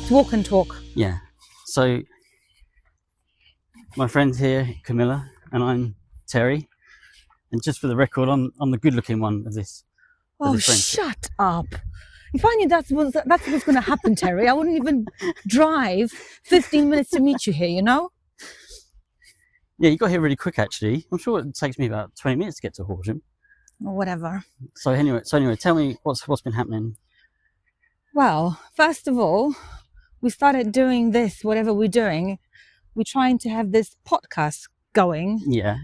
Let's walk and talk. Yeah. So, my friend here, Camilla, and I'm Terry. And just for the record, I'm the good-looking one of this. Oh, shut up. If I knew that's what's going to happen, Terry, I wouldn't even drive 15 minutes to meet you here, you know? Yeah, you got here really quick, actually. I'm sure it takes me about 20 minutes to get to Horsham. Or whatever. So anyway, tell me what's been happening. Well, first of all, we started doing this, whatever we're doing. We're trying to have this podcast going. Yeah.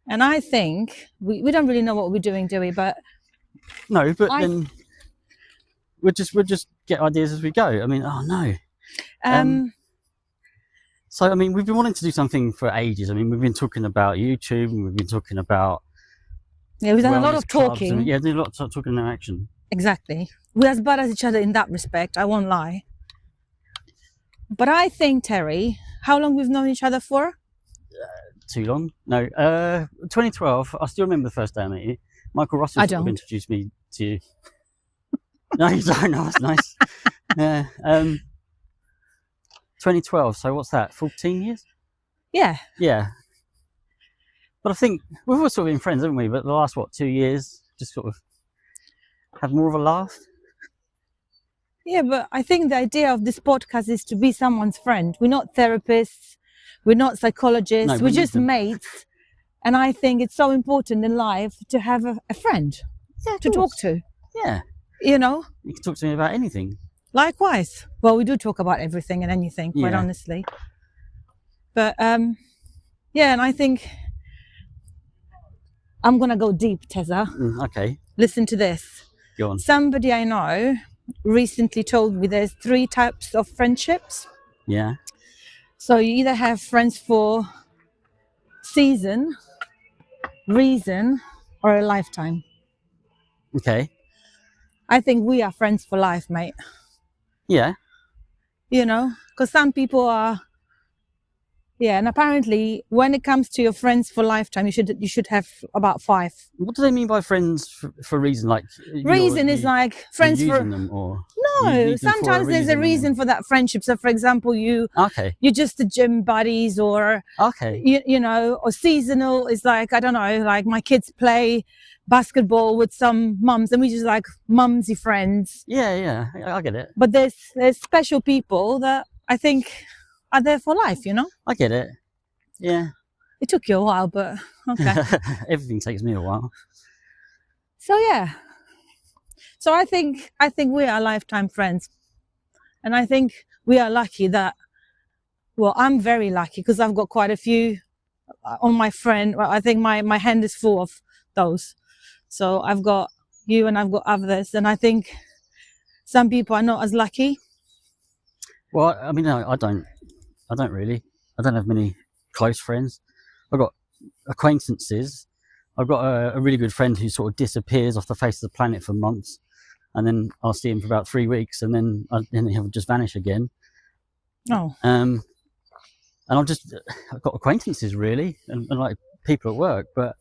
And I think, we don't really know what we're doing, do we? But no, but then we'll just get ideas as we go. I mean, oh no. So, I mean, we've been wanting to do something for ages. I mean, we've been talking about YouTube, and we've been talking about... Yeah, we've done a lot of talking. And, do a lot of talking, no action. Exactly. We're as bad as each other in that respect, I won't lie. But I think, Terry, how long we've known each other for? Too long? No. 2012, I still remember the first day I met you. Michael Russell sort of introduced me to you. No, you don't know, that's nice. Yeah. 2012, so what's that, 14 years? Yeah. Yeah. But I think we've always sort of been friends, haven't we? But the last, 2 years, just sort of have more of a laugh. Yeah, but I think the idea of this podcast is to be someone's friend. We're not therapists, we're not psychologists, we're just mates. And I think it's so important in life to have a friend to talk to. Yeah. You know? You can talk to me about anything. Likewise. Well, we do talk about everything and anything, quite honestly. But, yeah, and I think I'm going to go deep, Tessa. Okay. Listen to this. Go on. Somebody I know recently told me there's 3 types of friendships. Yeah. So you either have friends for season, reason, or a lifetime. Okay. I think we are friends for life, mate. Yeah. You know, because some people are... Yeah, and apparently when it comes to your friends for lifetime, you should have about 5. What do they mean by friends for reason? Like reason is like friends for them, or no. Sometimes there's a reason for that friendship. So, for example, you're just the gym buddies, or you know, or seasonal is like, I don't know, like my kids play basketball with some mums, and we just like mumsy friends. Yeah, I get it. But there's special people that I think are there for life, you know? I get it. Yeah. It took you a while, but okay. Everything takes me a while. So yeah. So I think we are lifetime friends. And I think we are lucky that, well, I'm very lucky because I've got quite a few on my friend. I think my hand is full of those. So I've got you and I've got others. And I think some people are not as lucky. Well, I mean, no, I don't really. I don't have many close friends. I've got acquaintances. I've got a really good friend who sort of disappears off the face of the planet for months, and then I'll see him for about 3 weeks, and then he'll just vanish again. Oh. And I've got acquaintances really, and like people at work. But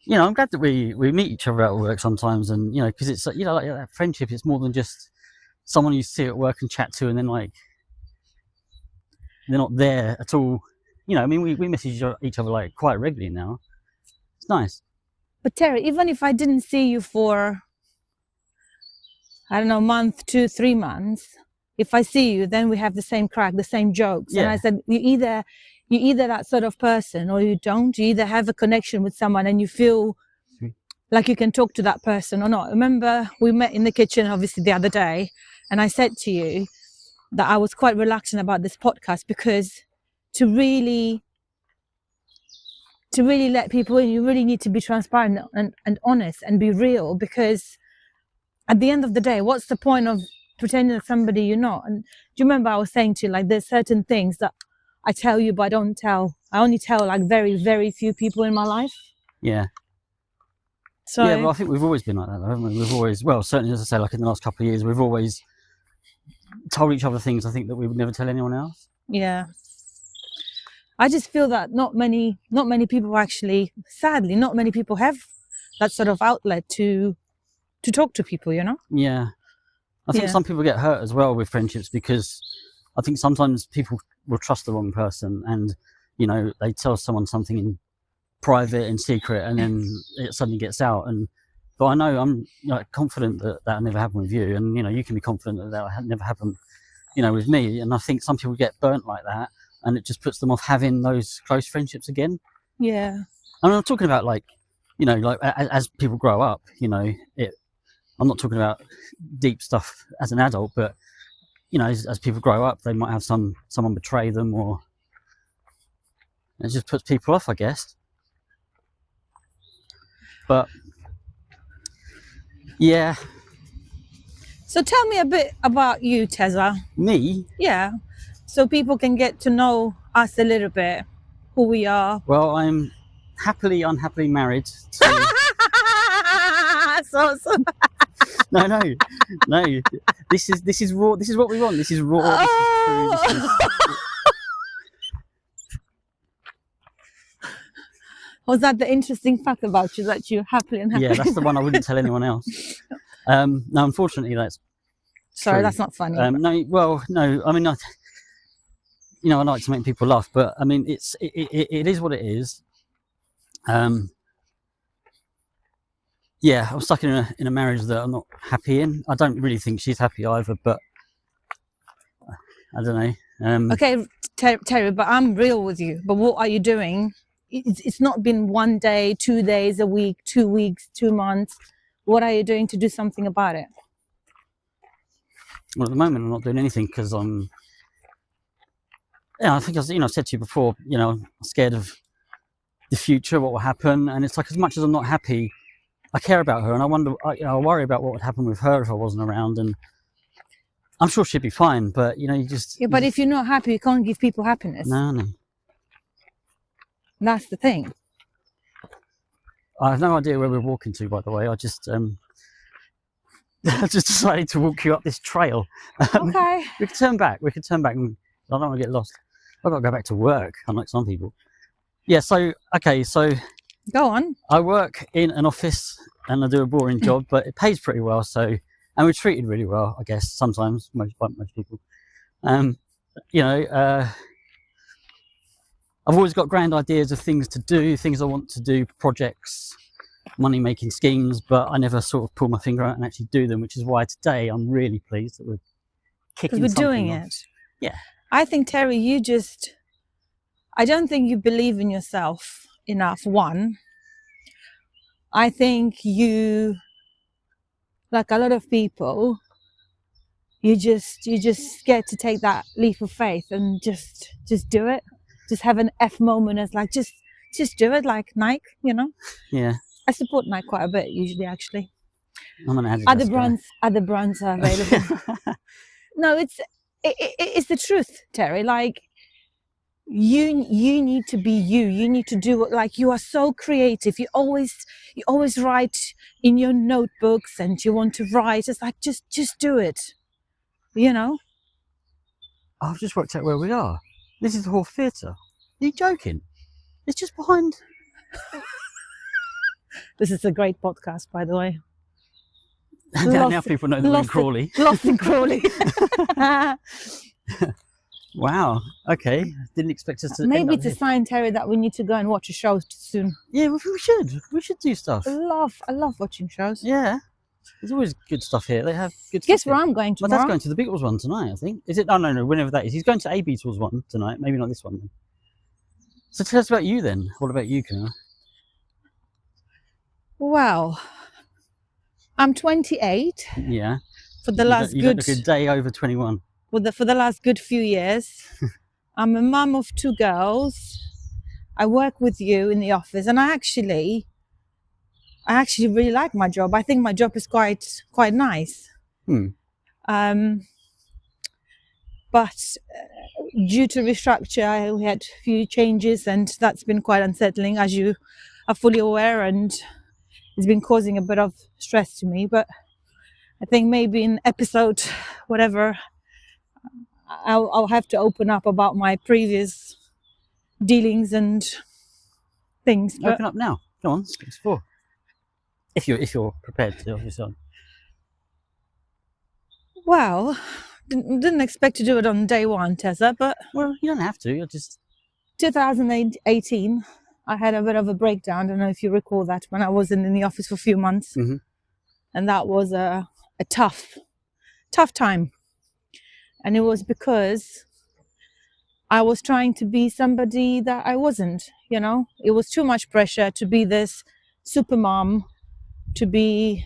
you know, I'm glad that we meet each other at work sometimes, and you know, because it's like that friendship. It's more than just someone you see at work and chat to, and then like they're not there at all. You know, I mean, we message each other like quite regularly now. It's nice. But Terry, even if I didn't see you for, I don't know, month, 2, 3 months, if I see you, then we have the same crack, the same jokes. Yeah. And I said, you either that sort of person or you don't. You either have a connection with someone and you feel like you can talk to that person or not. Remember, we met in the kitchen, obviously, the other day, and I said to you that I was quite reluctant about this podcast because to really let people in, you really need to be transparent and honest and be real, because at the end of the day, what's the point of pretending that somebody you're not? And do you remember I was saying to you, like, there's certain things that I tell you, but I don't tell. I only tell like very, very few people in my life. Yeah. So yeah, well, I think we've always been like that, haven't we? We've always, well, certainly, as I say, like in the last couple of years, we've always told each other things I think that we would never tell anyone else. Yeah. I just feel that not many people actually, sadly, not many people have that sort of outlet to talk to people, you know? Yeah. I think Yeah. some people get hurt as well with friendships because I think sometimes people will trust the wrong person, and you know, they tell someone something in private and secret, and then it suddenly gets out. And but I know I'm confident that that'll never happen with you, and you know, you can be confident that that'll never happen, you know, with me. And I think some people get burnt like that, and it just puts them off having those close friendships again. Yeah. I mean, I'm talking about like, you know, like as people grow up, you know, I'm not talking about deep stuff as an adult, but you know, as people grow up, they might have someone betray them, or it just puts people off, I guess. But yeah. So tell me a bit about you, Tezza. Me? Yeah. So people can get to know us a little bit, who we are. Well, I'm happily, unhappily married to... so No. This is raw. This is what we want. This is raw. Oh. This is true. Was that the interesting fact about you, that you're happily and happy? Yeah, that's the one I wouldn't tell anyone else. No, unfortunately, that's Sorry, true. that's not funny. No, well, no. I mean, you know, I like to make people laugh, but I mean, it is what it is. Yeah, I'm stuck in a marriage that I'm not happy in. I don't really think she's happy either, but I don't know. Okay, Terry, but I'm real with you. But what are you doing? It's not been 1 day, 2 days, a week, 2 weeks, 2 months. What are you doing to do something about it? Well, at the moment, I'm not doing anything because I'm... Yeah, I think I've said to you before, you know, I'm scared of the future, what will happen. And it's like, as much as I'm not happy, I care about her, and I worry about what would happen with her if I wasn't around. And I'm sure she'd be fine, but you know, But if you're not happy, you can't give people happiness. No. That's the thing. I have no idea where we're walking to, by the way. I just I just decided to walk you up this trail. Okay. We could turn back. And I don't want to get lost. I've got to go back to work, unlike some people. Yeah. So Go on. I work in an office and I do a boring job, but it pays pretty well. So, and we're treated really well, I guess. Sometimes, by most people. You know, I've always got grand ideas of things to do, things I want to do, projects, money-making schemes, but I never sort of pull my finger out and actually do them, which is why today I'm really pleased that we're kicking Because we're doing something off. it. Yeah. I think, Terry, I don't think you believe in yourself enough, one. I think you, like a lot of people, you're just scared to take that leap of faith and just do it. Just have an F moment as like, just do it, like Nike, you know? Yeah. I support Nike quite a bit, usually, actually. I'm an Adidas Other brands are available. No, it's the truth, Terry. Like, you need to be you. You need to do it. Like, you are so creative. You always write in your notebooks, and you want to write. It's like, just do it. You know? I've just worked out where we are. This is the Hall Theatre. Are you joking? It's just behind. This is a great podcast, by the way. Now people know that we're in Crawley. Lost in Crawley. Wow. Okay. Didn't expect us to. Maybe it's a sign, Terry, that we need to go and watch a show soon. Yeah, we should. We should do stuff. I love watching shows. Yeah. There's always good stuff here. They have good stuff. Guess where here. I'm going My tomorrow? dad's going to the Beatles one tonight, I think. Is it? Oh, no, whenever that is. He's going to a Beatles one tonight. Maybe not this one then. So tell us about you then. What about you, Camilla? Well, I'm 28. Yeah. For the last you look a day over 21. For the last good few years. I'm a mum of 2 girls. I work with you in the office, and I actually really like my job. I think my job is quite nice. But due to restructure, we had a few changes, and that's been quite unsettling, as you are fully aware, and it's been causing a bit of stress to me. But I think maybe in episode whatever, I'll have to open up about my previous dealings and things. But Open up now. Come on, explore. If you're prepared to, obviously. Well, didn't expect to do it on day one, Tessa, but Well, you don't have to. You just 2018, I had a bit of a breakdown. I don't know if you recall that, when I wasn't in the office for a few months. Mhm. And that was a tough time. And it was because I was trying to be somebody that I wasn't, you know? It was too much pressure to be this super mom, to be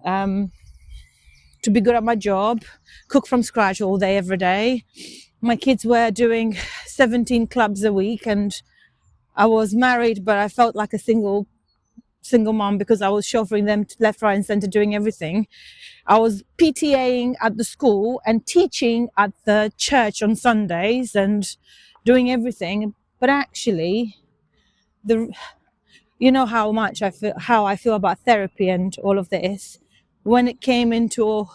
good at my job, cook from scratch all day, every day. My kids were doing 17 clubs a week, and I was married, but I felt like a single mom because I was chauffeuring them to left, right, and center, doing everything. I was PTAing at the school and teaching at the church on Sundays and doing everything. But actually, you know how I feel about therapy and all of this. When it came into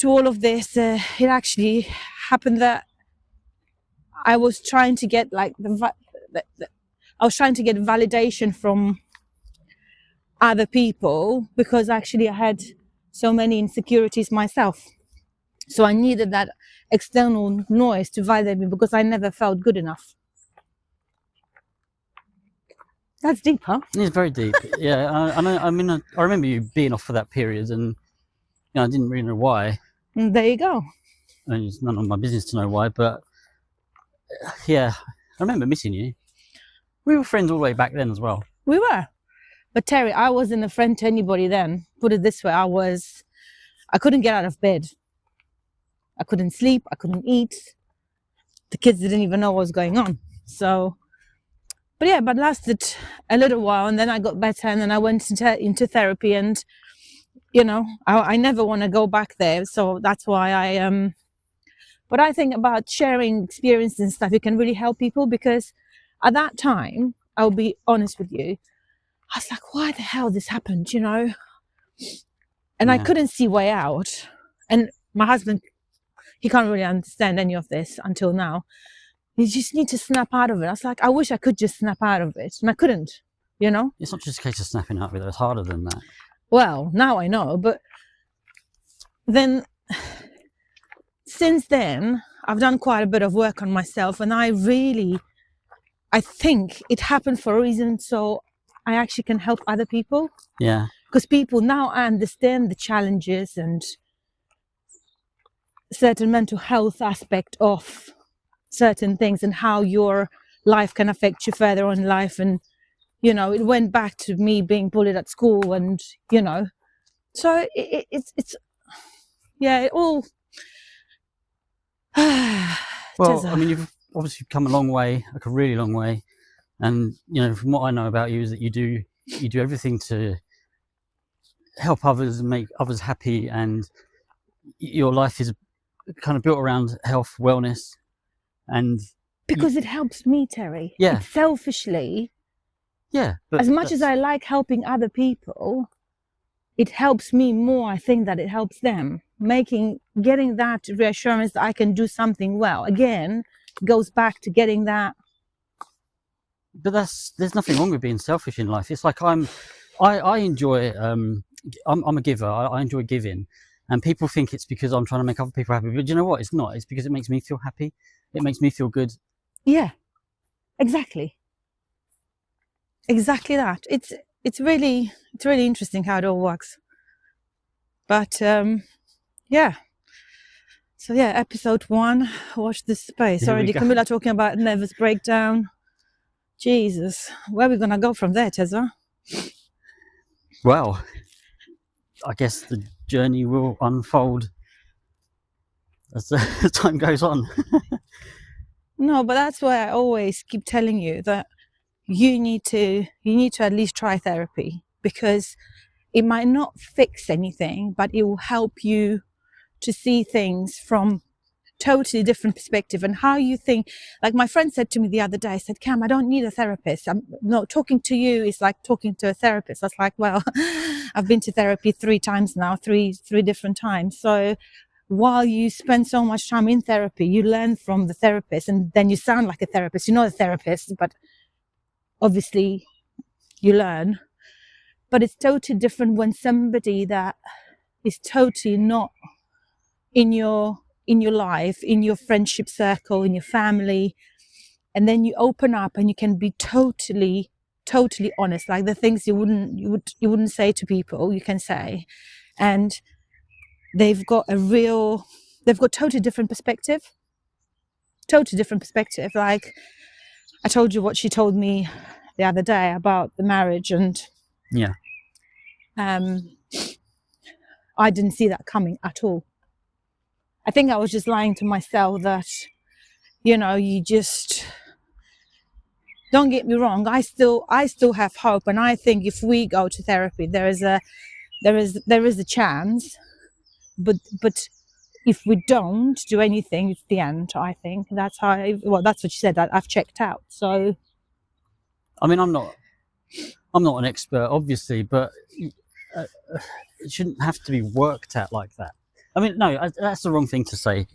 all of this, it actually happened that I was trying to get like I was trying to get validation from other people, because actually I had so many insecurities myself. So I needed that external noise to validate me, because I never felt good enough. That's deep, huh? It's very deep. Yeah, I mean, I remember you being off for that period, and I didn't really know why. And there you go. And it's none of my business to know why, but yeah, I remember missing you. We were friends all the way back then as well. We were. But Terry, I wasn't a friend to anybody then. Put it this way, I couldn't get out of bed. I couldn't sleep, I couldn't eat. The kids didn't even know what was going on. So, but yeah, but lasted a little while, and then I got better, and then I went into therapy, and I never want to go back there. So that's why but I think about sharing experiences and stuff, it can really help people, because at that time, I'll be honest with you, I was like, why the hell this happened, And I couldn't see way out. And my husband, he can't really understand any of this until now. You just need to snap out of it. I was like, I wish I could just snap out of it. And I couldn't, It's not just a case of snapping out of it. It's harder than that. Well, now I know. But then, since then, I've done quite a bit of work on myself. And I think it happened for a reason. So I actually can help other people. Yeah. Because people now understand the challenges and certain mental health aspect of certain things, and how your life can affect you further on in life. And it went back to me being bullied at school, and so it's yeah, it all well, I mean, you've obviously come a long way, like a really long way, and from what I know about you is that you do everything to help others and make others happy, and your life is kind of built around health, wellness, and because it helps me, Terry. Yeah. It's selfishly. Yeah. But as much as I like helping other people, it helps me more. I think that it helps them. Getting that reassurance that I can do something well. Again, goes back to getting that. But there's nothing wrong with being selfish in life. It's like I enjoy. I'm a giver. I enjoy giving, and people think it's because I'm trying to make other people happy. But you know what? It's not. It's because it makes me feel happy. It makes me feel good. Yeah, exactly. Exactly that. It's really interesting how it all works. But yeah. So yeah, episode 1. Watch this space. Already Camilla talking about nervous breakdown. Jesus, where are we gonna go from there, Tessa? Well, I guess the journey will unfold as time goes on. No, but that's why I always keep telling you that you need to at least try therapy, because it might not fix anything, but it will help you to see things from totally different perspective, and how you think. Like my friend said to me the other day, I said, Cam, I don't need a therapist. Talking to you is like talking to a therapist. I was like, well, I've been to therapy 3 times now, three different times. So while you spend so much time in therapy, you learn from the therapist, and then you sound like a therapist. You're not a therapist, but obviously you learn. But it's totally different when somebody that is totally not in your life, in your friendship circle, in your family, and then you open up and you can be totally honest, like the things you wouldn't say to people, you can say, and they've got totally different perspective. Like I told you what she told me the other day about the marriage, and Yeah. I didn't see that coming at all. I think I was just lying to myself that, you just, don't get me wrong, I still have hope, and I think if we go to therapy, there is a chance, but if we don't do anything, it's the end. I think that's that's what she said. I've checked out. So, I mean, I'm not an expert, obviously, but it shouldn't have to be worked at like that. I mean, no, that's the wrong thing to say.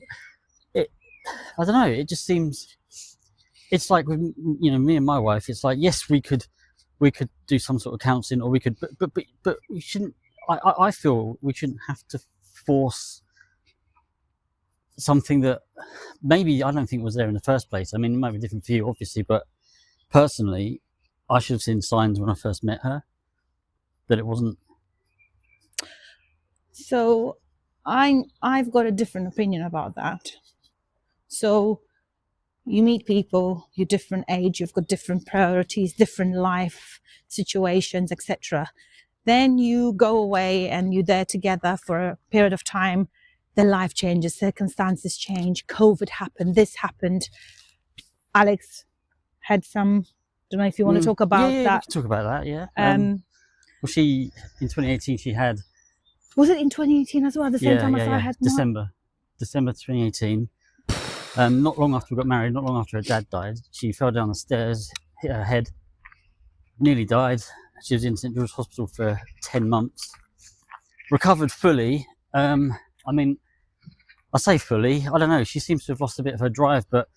I don't know. It just seems, it's like with, me and my wife. It's like, yes, we could do some sort of counselling, or we could, but we shouldn't. I feel we shouldn't have to force something that maybe I don't think was there in the first place. I mean, it might be different for you, obviously, but personally, I should have seen signs when I first met her that it wasn't. So I've got a different opinion about that. So you meet people, you're different age, you've got different priorities, different life situations, etc. Then you go away and you're there together for a period of time. Their life changes, circumstances change, COVID happened, this happened. Alex had some, don't know if you want to talk about that. Yeah, we can talk about that, yeah. Well, in 2018, she had... Was it in 2018 as well, the same time as I had? December 2018. Not long after we got married, not long after her dad died, she fell down the stairs, hit her head, nearly died. She was in St George's Hospital for 10 months. Recovered fully. I mean, I say fully, I don't know, she seems to have lost a bit of her drive, but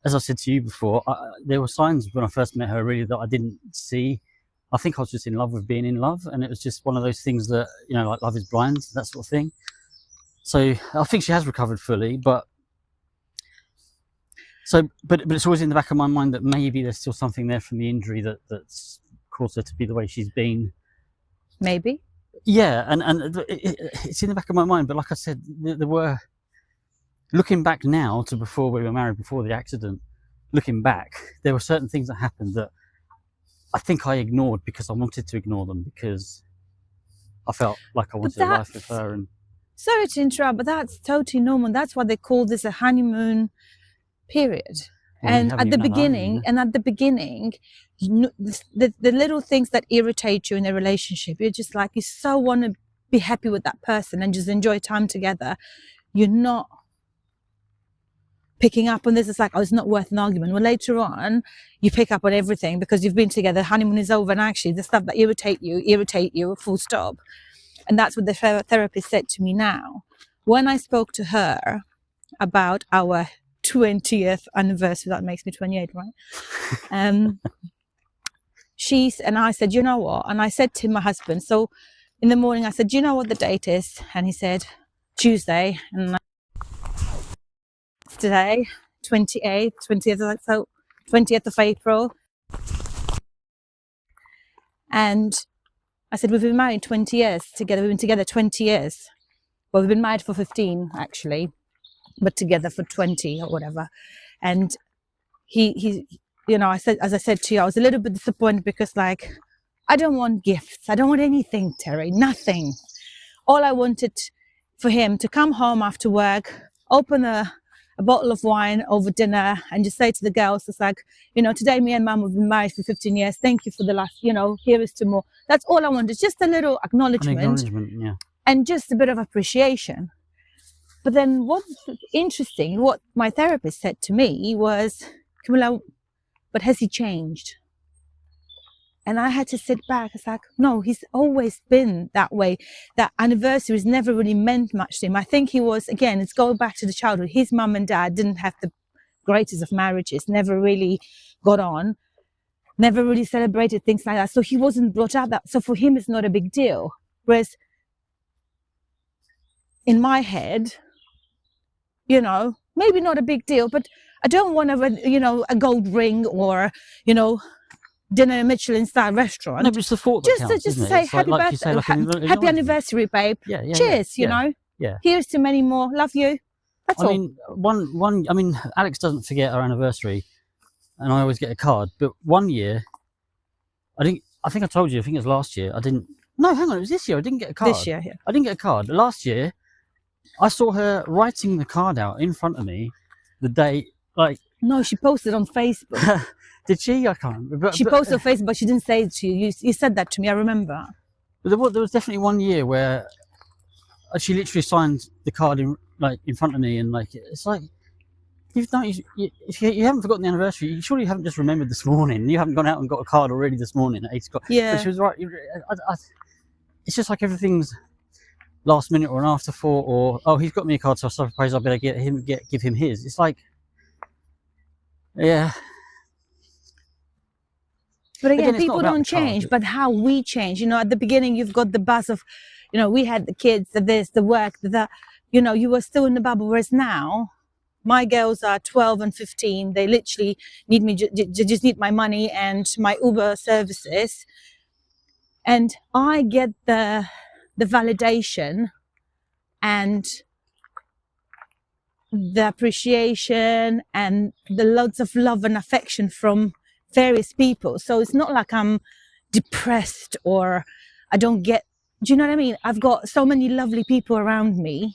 as I said to you before, there were signs when I first met her really that I didn't see. I think I was just in love with being in love, and it was just one of those things that, like love is blind, that sort of thing. So I think she has recovered fully, but it's always in the back of my mind that maybe there's still something there from the injury that's caused her to be the way she's been. Maybe. Yeah, and it's in the back of my mind, but like I said, there were, looking back now to before we were married, before the accident, looking back, there were certain things that happened that I think I ignored because I wanted to ignore them, because I felt like I wanted a life with her. And sorry to interrupt, but that's totally normal. That's why they call this a honeymoon period. Well, and at the beginning, the little things that irritate you in a relationship, you're just like, you so want to be happy with that person and just enjoy time together. You're not picking up on this. It's like, oh, it's not worth an argument. Well, later on, you pick up on everything because you've been together, honeymoon is over, and actually the stuff that irritate you, full stop. And that's what the therapist said to me now. When I spoke to her about our 20th anniversary, that makes me 28, right? And I said, you know what? And I said to my husband, so in the morning I said, do you know what the date is? And he said, Tuesday. And today, 20th of April. And I said, we've been married 20 years together. We've been together 20 years. Well, we've been married for 15, actually, but together for 20 or whatever. And he I said, as I said to you, I was a little bit disappointed because, like, I don't want gifts. I don't want anything, Terry, nothing. All I wanted for him to come home after work, open a bottle of wine over dinner and just say to the girls, it's like, today me and Mum have been married for 15 years. Thank you for the last, here is to more. That's all I wanted. Just a little acknowledgement. Yeah. And just a bit of appreciation. But then what's interesting, what my therapist said to me was, Camilla, but has he changed? And I had to sit back. It's like, no, he's always been that way. That anniversaries never really meant much to him. I think he was, again, it's going back to the childhood. His mum and dad didn't have the greatest of marriages, never really got on, never really celebrated things like that. So he wasn't brought up that. So for him, it's not a big deal. Whereas in my head, you know, maybe not a big deal, but I don't want a gold ring or, dinner in a Michelin-star restaurant. No, but it's the thought that counts, Just isn't to it? say It's happy like you birthday, say, like an happy anniversary, babe. Yeah. Cheers, Yeah. Here's to many more. Love you. That's all. I mean, Alex doesn't forget our anniversary, and I always get a card. But one year, I think I told you. I think it was last year. I didn't. No, hang on. It was this year. I didn't get a card. This year, yeah. I didn't get a card. Last year, I saw her writing the card out in front of me, the day. Like, no, she posted on Facebook. Did she? I can't remember. She posted on Facebook, but she didn't say it to you. You said that to me. I remember. But there was definitely one year where she literally signed the card in front of me, and like it's like if you haven't forgotten the anniversary, you surely haven't just remembered this morning. You haven't gone out and got a card already this morning at 8 o'clock. Yeah. But she was right. It's just like everything's last minute or an afterthought, or oh, he's got me a card, so I suppose I better give him his. It's like, yeah. But again, people don't change, but how we change. At the beginning, you've got the buzz of, we had the kids, the work, you were still in the bubble. Whereas now, my girls are 12 and 15. They literally need me, just need my money and my Uber services. And I get the validation and the appreciation and the loads of love and affection from various people. So it's not like I'm depressed or I don't get, do you know what I mean? I've got so many lovely people around me,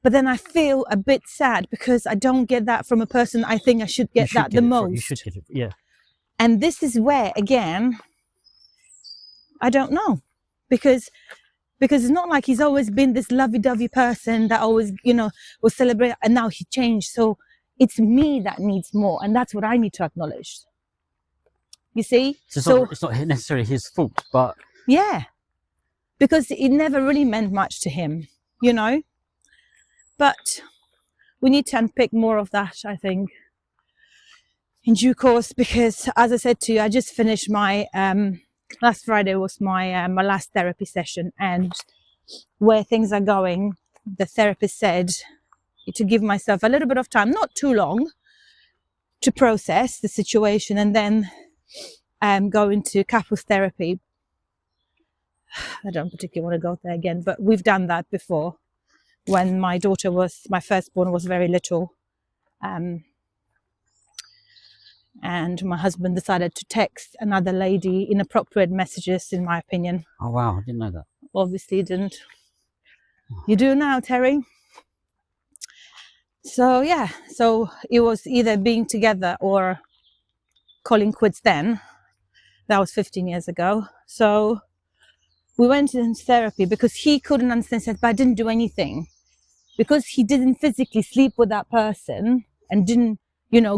but then I feel a bit sad because I don't get that from a person I think I should get that the most. You should get it, yeah. And this is where, again, I don't know, because it's not like he's always been this lovey-dovey person that always, will celebrate, and now he changed. So it's me that needs more, and that's what I need to acknowledge. You see? So it's not necessarily his fault, but... Yeah, because it never really meant much to him, But we need to unpick more of that, I think, in due course, because, as I said to you, I just finished my... last Friday was my last therapy session, and where things are going, the therapist said to give myself a little bit of time, not too long, to process the situation and then go into couples therapy. I don't particularly want to go there again, but we've done that before when my firstborn was very little. And my husband decided to text another lady inappropriate messages, in my opinion. Oh, wow. I didn't know that. Obviously didn't. You do now, Terry. So, yeah. So it was either being together or calling quits then. That was 15 years ago. So we went in therapy because he couldn't understand. He said, but I didn't do anything. Because he didn't physically sleep with that person and didn't,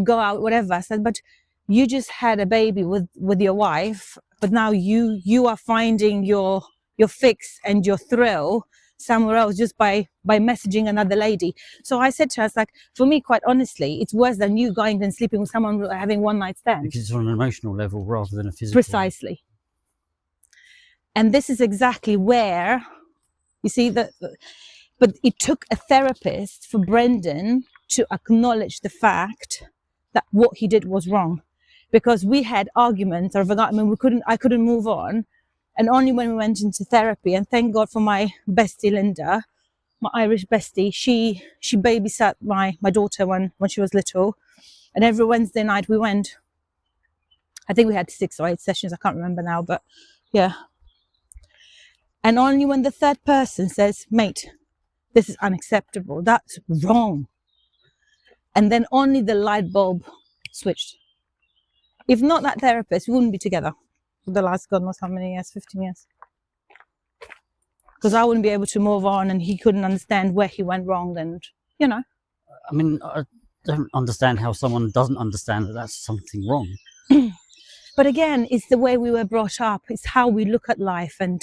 go out, whatever. I said, but you just had a baby with your wife, but now you are finding your fix and your thrill somewhere else just by messaging another lady. So I said to her, I was like, for me, quite honestly, it's worse than you going and sleeping with someone having one night stand. Because it's on an emotional level rather than a physical. Precisely. And this is exactly where, you see, but it took a therapist for Brendan to acknowledge the fact that what he did was wrong, because we had arguments or I couldn't move on, and only when we went into therapy, and thank God for my bestie Linda, my Irish bestie, she babysat my daughter when she was little, and every Wednesday night we went. I think we had 6 or 8 sessions, I can't remember now, but yeah. And only when the third person says, mate, this is unacceptable, that's wrong. And then only the light bulb switched. If not that therapist, we wouldn't be together for the last God knows how many years, 15 years. Because I wouldn't be able to move on, and he couldn't understand where he went wrong, and, I mean, I don't understand how someone doesn't understand that that's something wrong. But again, it's the way we were brought up. It's how we look at life, and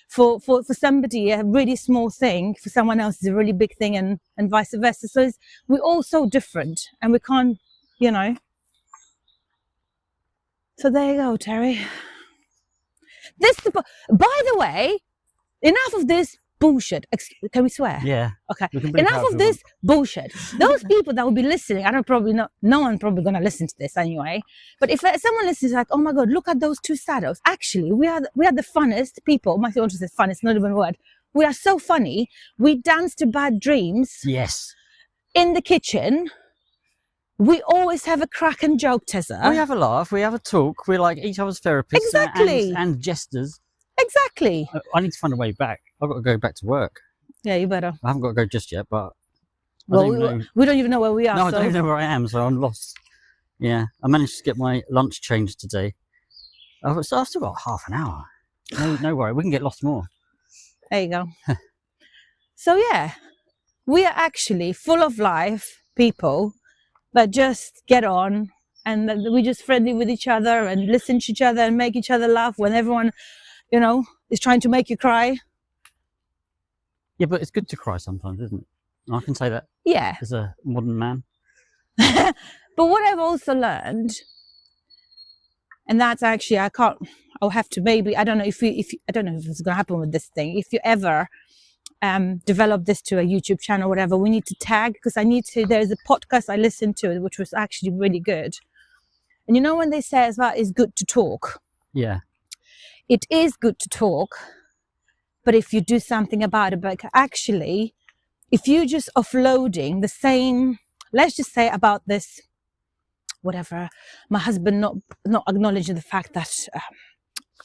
for somebody, a really small thing, for someone else is a really big thing, and vice versa. So we're all so different, and we can't, So there you go, Terry. By the way, enough of this bullshit. Can we swear? Yeah. Okay. We can bleep Enough out if of we this bullshit. Those people that will be listening, I don't probably know, no one probably gonna listen to this anyway. But if someone listens, like, oh my god, look at those two shadows. Actually, we are the funnest people. My fiance says fun. It's not even a word. We are so funny. We dance to Bad Dreams Yes. in the kitchen. We always have a crack and joke, Tessa. We have a laugh. We have a talk. We're like each other's therapists Exactly. and jesters. Exactly. I need to find a way back. I've got to go back to work. Yeah, you better. I haven't got to go just yet, but Well, we don't even know where we are. No, so. I don't even know where I am, so I'm lost. Yeah, I managed to get my lunch changed today. So I've still got half an hour. No worry, we can get lost more. There you go. So yeah, we are actually full of life people that just get on and we're just friendly with each other and listen to each other and make each other laugh when everyone, you know, is trying to make you cry. Yeah, but it's good to cry sometimes, isn't it? I can say that. Yeah. As a modern man. But what I've also learned, and that's actually, I'll have to maybe, I don't know if I don't know if it's going to happen with this thing. If you ever develop this to a YouTube channel, whatever, we need to tag, because there's a podcast I listened to, which was actually really good. And you know, when they say as well, it's good to talk. Yeah. It is good to talk, but if you do something about it, but actually, if you just offloading the same, let's just say about this, whatever, my husband not acknowledging the fact that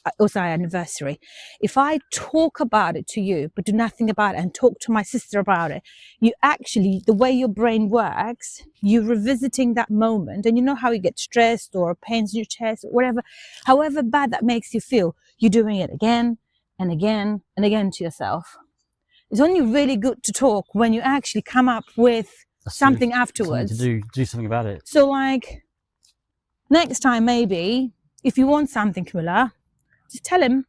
it was our anniversary. If I talk about it to you, but do nothing about it and talk to my sister about it, you actually, the way your brain works, you're revisiting that moment, and you know how you get stressed or pains in your chest or whatever, however bad that makes you feel, you're doing it again and again and again to yourself. It's only really good to talk when you actually come up with something afterwards. Something to do something about it. So like, next time maybe, if you want something, Camilla, just tell him,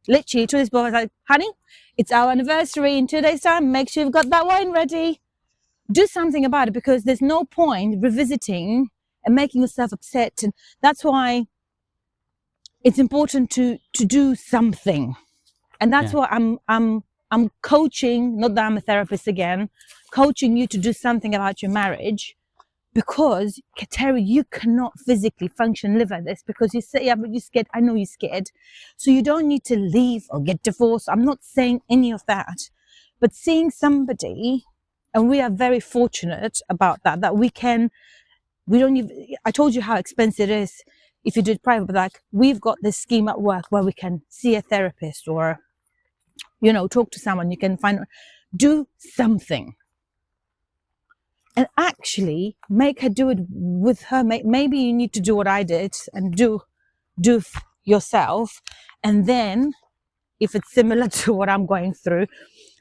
literally to this boy, like, honey, it's our anniversary in 2 days' time. Make sure you've got that wine ready. Do something about it, because there's no point revisiting and making yourself upset. And that's why it's important to do something. And that's why I'm coaching, not that I'm a therapist again, coaching you to do something about your marriage. Because, Terry, you cannot physically function, live like this, because you say, yeah, but you're scared. I know you're scared. So you don't need to leave or get divorced. I'm not saying any of that. But seeing somebody, and we are very fortunate about that I told you how expensive it is if you do it private, but like, we've got this scheme at work where we can see a therapist or, you know, talk to someone. You can do something. And actually make her do it with her. Maybe you need to do what I did and do yourself. And then if it's similar to what I'm going through,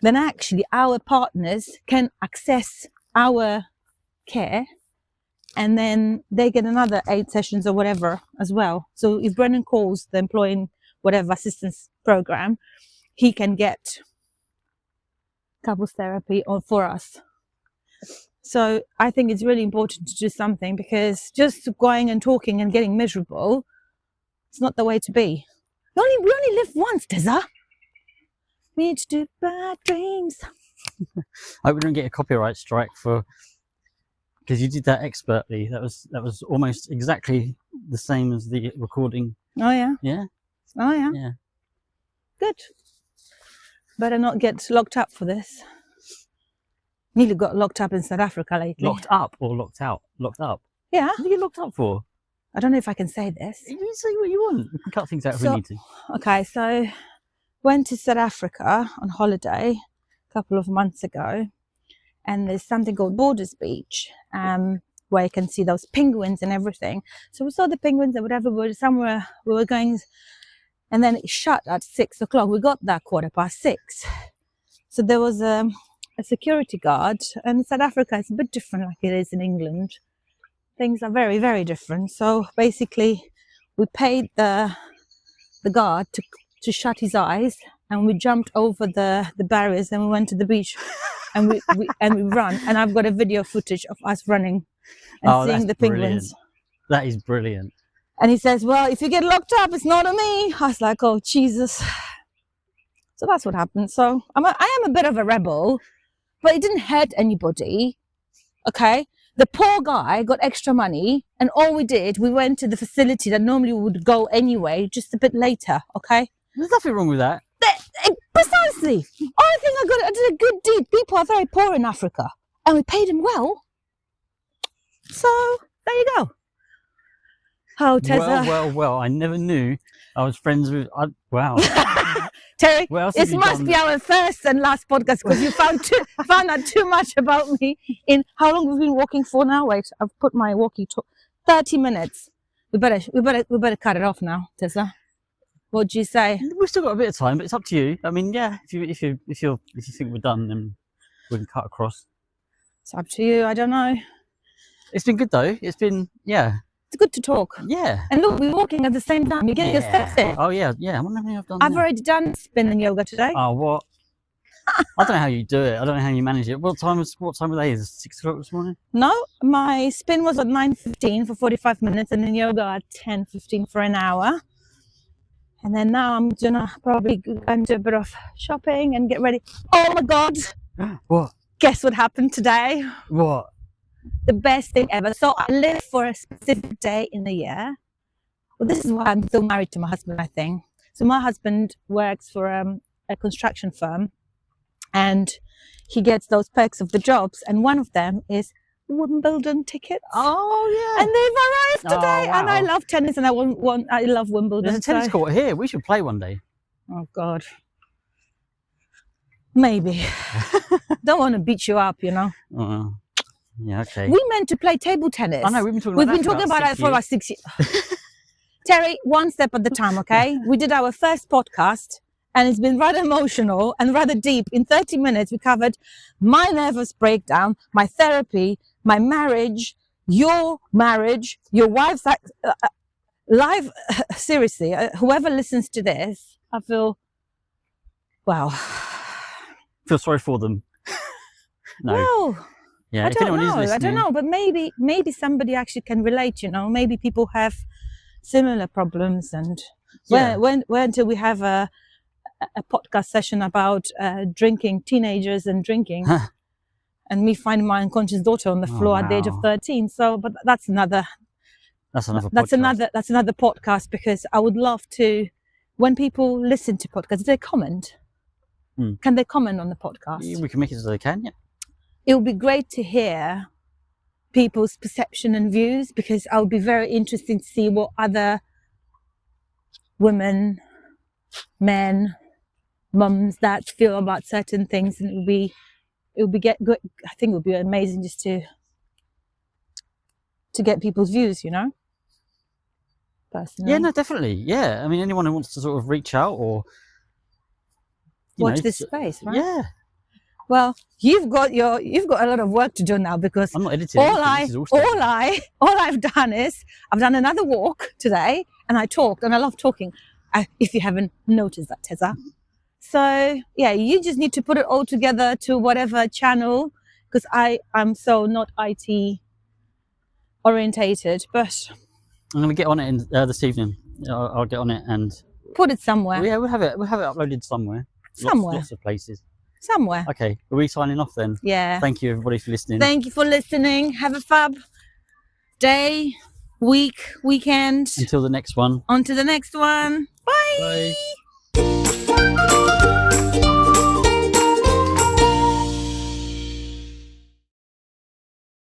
then actually our partners can access our care, and then they get another 8 sessions or whatever as well. So if Brendan calls the employee whatever assistance program, he can get couples therapy for us. So I think it's really important to do something, because just going and talking and getting miserable, it's not the way to be. We only live once, Tessa. We need to do Bad Dreams. I hope we don't get a copyright strike because you did that expertly. That was almost exactly the same as the recording. Oh yeah. Yeah. Oh yeah. Yeah. Good. Better not get locked up for this. Nearly got locked up in South Africa lately. Locked up or locked out? Locked up. Yeah. What did you get locked up for? I don't know if I can say this. You can say what you want. We can cut things out if we need to. Okay, so went to South Africa on holiday a couple of months ago, and there's something called Borders Beach, where you can see those penguins and everything. So we saw the penguins and whatever. We were going, and then it shut at 6 o'clock. We got there 6:15. So there was a security guard, and in South Africa it's a bit different like it is in England. Things are very, very different. So basically we paid the guard to shut his eyes, and we jumped over the barriers, and we went to the beach and we run, and I've got a video footage of us running and seeing the penguins. Brilliant. That is brilliant. And he says, well, if you get locked up, it's not on me. I was like, oh Jesus. So that's what happened. So I am a bit of a rebel, but it didn't hurt anybody. Okay. The poor guy got extra money, and all we did, we went to the facility that normally we would go anyway, just a bit later. Okay. There's nothing wrong with that. Precisely. I think I did a good deed. People are very poor in Africa, and we paid them well. So there you go. Oh, Tessa. Well, I never knew I was friends with... wow. Terry, What else have this you must done? be our first and last podcast because you found out too much about me in how long we've been walking for now. Wait, I've put my walkie talk. 30 minutes. We better cut it off now, Tessa. What do you say? We've still got a bit of time, but it's up to you. I mean, yeah, if you think we're done, then we can cut across. It's up to you. I don't know. It's been good though. It's been It's good to talk. yeah. And look, we're walking at the same time. You're getting your steps in. Oh yeah. I wonder how many I've done. I've now. already done spin and yoga today. Oh what? I don't know how you do it. I don't know how you manage it. What time of day is it? 6 o'clock this morning? No, my spin was at 9:15 for 45 minutes, and then yoga at 10:15 for an hour. And then now I'm gonna probably go and do a bit of shopping and get ready. Oh my God! What? Guess what happened today? What? The best thing ever. So I live for a specific day in the year. Well, this is why I'm still married to my husband, I think. So my husband works for a construction firm, and he gets those perks of the jobs, and one of them is Wimbledon tickets. Oh yeah. And they've arrived today, Oh, and I wow. love tennis, and I love Wimbledon. There's a tennis so- court here. We should play one day. Oh God. Maybe. Don't want to beat you up, you know. Yeah. Okay. We meant to play table tennis. I know we've been talking. We've about been talking about it for about 6 6 years. Terry, one step at the time, okay? We did our first podcast, and it's been rather emotional and rather deep. In 30 minutes, we covered my nervous breakdown, my therapy, my marriage, your wife's life. Seriously, whoever listens to this, I feel, wow. Feel sorry for them. No. Well, Yeah. I if don't anyone is know. I listening, don't know, but maybe somebody actually can relate. You know, maybe people have similar problems, and Yeah. when until we have a podcast session about drinking, teenagers and drinking, and me finding my unconscious daughter on the Oh, floor at the age of wow. 13. So, but that's another podcast, because I would love to, when people listen to podcasts, do they comment? Can they comment on the podcast? We can make it so they can. Yeah. It would be great to hear people's perception and views, because I would be very interested to see what other women, men, mums, dads feel about certain things, and it would be good. I think it would be amazing just to get people's views, you know. Personally. Yeah. No. Definitely. Yeah. I mean, anyone who wants to sort of reach out or watch this space, right? Yeah. Well, you've got a lot of work to do now, because I'm not editing. all anything. This is all I've done is I've done another walk today, and I talked, and I love talking. If you haven't noticed that, Tessa. So yeah, you just need to put it all together to whatever channel, because I'm so not IT orientated, but I'm gonna get on it this evening. I'll get on it and put it somewhere. yeah, we'll have it uploaded somewhere. Lots of places. Somewhere. Okay, are we signing off then? Yeah. Thank you everybody for listening. Thank you for listening. Have a fab day, week, weekend. Until the next one. On to the next one. Bye. Bye.